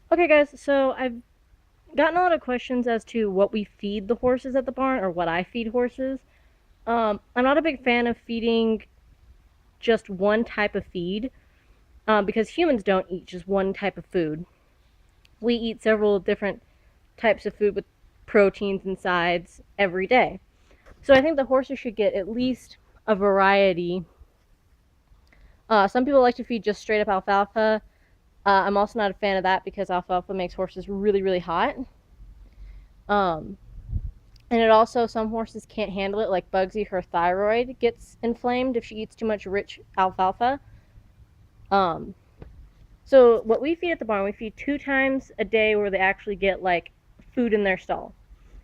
Okay guys, so I've gotten a lot of questions as to what we feed the horses at the barn, or what I feed horses. I'm not a big fan of feeding just one type of feed, because humans don't eat just one type of food. We eat several different types of food with proteins and sides every day. So I think the horses should get at least a variety. Some people like to feed just straight up alfalfa. I'm also not a fan of that because alfalfa makes horses really, really hot. Um, And it also, some horses can't handle it, like Bugsy, her thyroid gets inflamed if she eats too much rich alfalfa. Um, so what we feed at the barn, we feed 2 times a day where they actually get like food in their stall.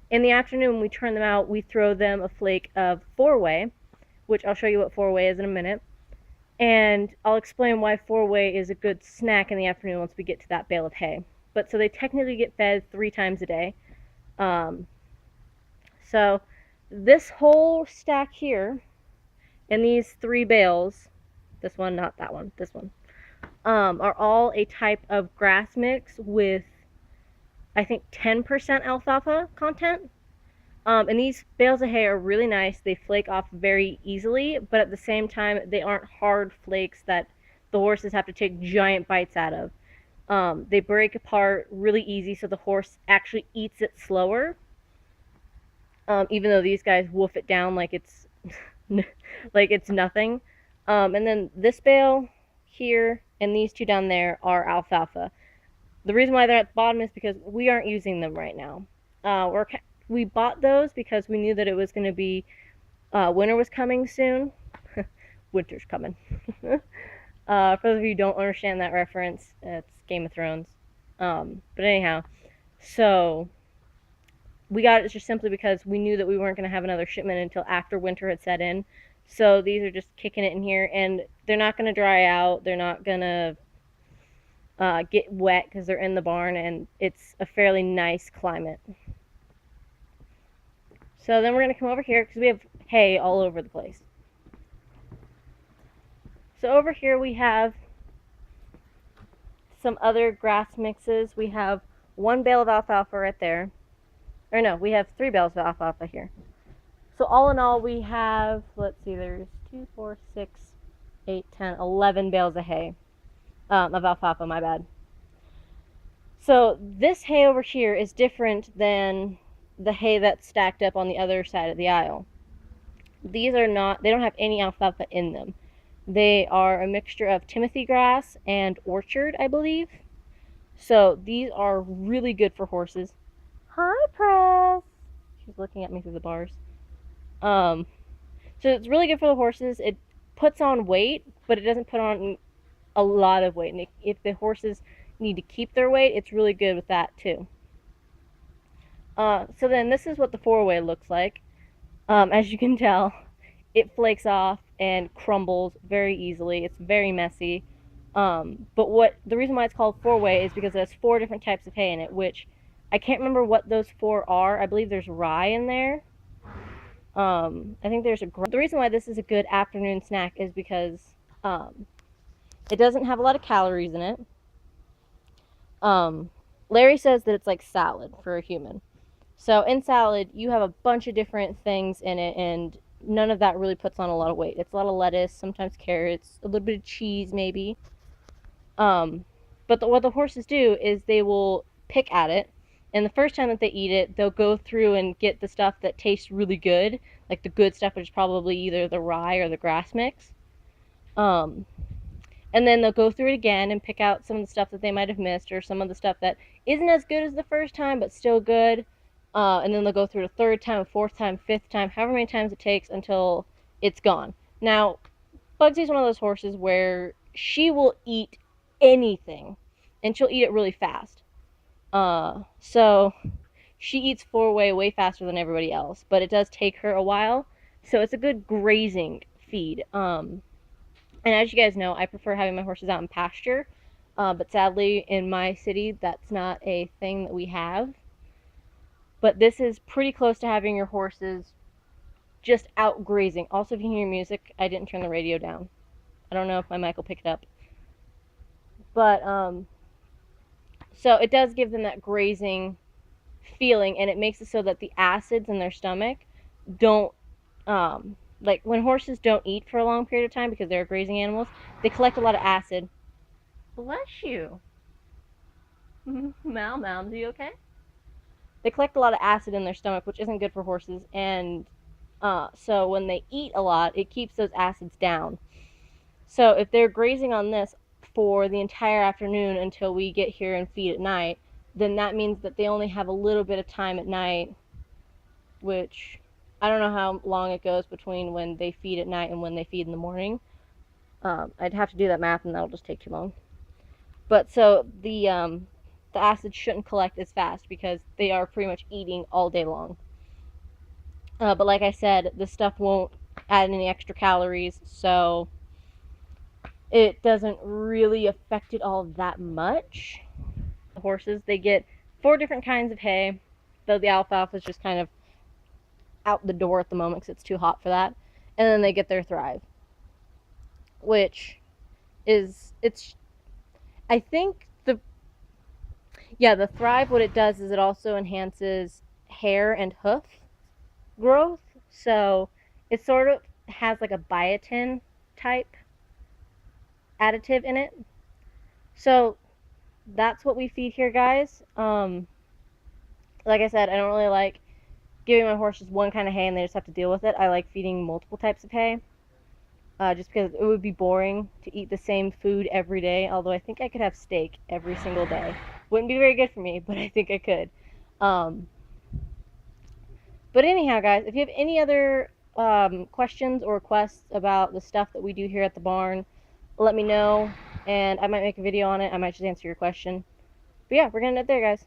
In the afternoon, when we turn them out, we throw them a flake of 4-way, which I'll show you what 4-way is in a minute. And I'll explain why 4-way is a good snack in the afternoon once we get to that bale of hay. But so they technically get fed 3 times a day. Um, so this whole stack here, and these 3 bales, this one, not that one, this one, are all a type of grass mix with, I think, 10% alfalfa content. And these bales of hay are really nice. They flake off very easily, but at the same time, they aren't hard flakes that the horses have to take giant bites out of. They break apart really easy, so the horse actually eats it slower. Even though these guys wolf it down like it's like it's nothing. And then this bale here and these 2 down there are alfalfa. The reason why they're at the bottom is because we aren't using them right now. We bought those because we knew that it was going to be winter was coming soon. Winter's coming. For those of you who don't understand that reference, it's Game of Thrones. But anyhow, so we got it just simply because we knew that we weren't going to have another shipment until after winter had set in. So these are just kicking it in here, and they're not going to dry out. They're not going to get wet because they're in the barn, and it's a fairly nice climate. So then we're going to come over here because we have hay all over the place. So over here we have some other grass mixes. We have 1 bale of alfalfa right there. Or no, we have 3 bales of alfalfa here. So all in all, we have, let's see, there's 2, 4, 6, 8, 10, 11 bales of hay. Of alfalfa, my bad. So this hay over here is different than the hay that's stacked up on the other side of the aisle. These are not, they don't have any alfalfa in them. They are a mixture of Timothy grass and orchard, I believe. So these are really good for horses. Hi, Press. She's looking at me through the bars. So it's really good for the horses. It puts on weight, but it doesn't put on a lot of weight. And if the horses need to keep their weight, it's really good with that too. So then this is what the 4-way looks like. As you can tell, it flakes off and crumbles very easily. It's very messy. But the reason why it's called 4-way is because there's 4 different types of hay in it, which I can't remember what those 4 are. I believe there's rye in there. I think there's the reason why this is a good afternoon snack is because it doesn't have a lot of calories in it. Larry says that it's like salad for a human. So in salad, you have a bunch of different things in it, and none of that really puts on a lot of weight. It's a lot of lettuce, sometimes carrots, a little bit of cheese maybe. But what the horses do is they will pick at it, and the first time that they eat it, they'll go through and get the stuff that tastes really good, like the good stuff, which is probably either the rye or the grass mix. And then they'll go through it again and pick out some of the stuff that they might have missed, or some of the stuff that isn't as good as the first time but still good. And then they'll go through it a 3rd time, a 4th time, 5th time, however many times it takes until it's gone. Now, Bugsy's one of those horses where she will eat anything, and she'll eat it really fast. So she eats 4-way way faster than everybody else, but it does take her a while. So it's a good grazing feed. And as you guys know, I prefer having my horses out in pasture. But sadly, in my city, that's not a thing that we have. But this is pretty close to having your horses just out grazing. Also, if you can hear music, I didn't turn the radio down. I don't know if my mic will pick it up. But, So it does give them that grazing feeling, and it makes it so that the acids in their stomach don't, like when horses don't eat for a long period of time because they're grazing animals, they collect a lot of acid. Bless you. Mounds, are you okay? They collect a lot of acid in their stomach, which isn't good for horses, and so when they eat a lot, it keeps those acids down. So if they're grazing on this for the entire afternoon until we get here and feed at night, then that means that they only have a little bit of time at night, which I don't know how long it goes between when they feed at night and when they feed in the morning. I'd have to do that math, and that'll just take too long. But so the acid shouldn't collect as fast because they are pretty much eating all day long. But like I said, this stuff won't add any extra calories, so it doesn't really affect it all that much. The horses, they get 4 different kinds of hay, though the alfalfa is just kind of out the door at the moment because it's too hot for that. And then they get their Thrive, which is, it's, I think the Thrive, what it does is it also enhances hair and hoof growth. So it sort of has like a biotin type additive in it. So that's what we feed here, guys. Like I said, I don't really like giving my horses one kind of hay and they just have to deal with it. I like feeding multiple types of hay. Just because it would be boring to eat the same food every day, although I think I could have steak every single day. Wouldn't be very good for me, but I think I could. But anyhow, guys, if you have any other questions or requests about the stuff that we do here at the barn, let me know, and I might make a video on it. I might just answer your question. But yeah, we're going to end it there, guys.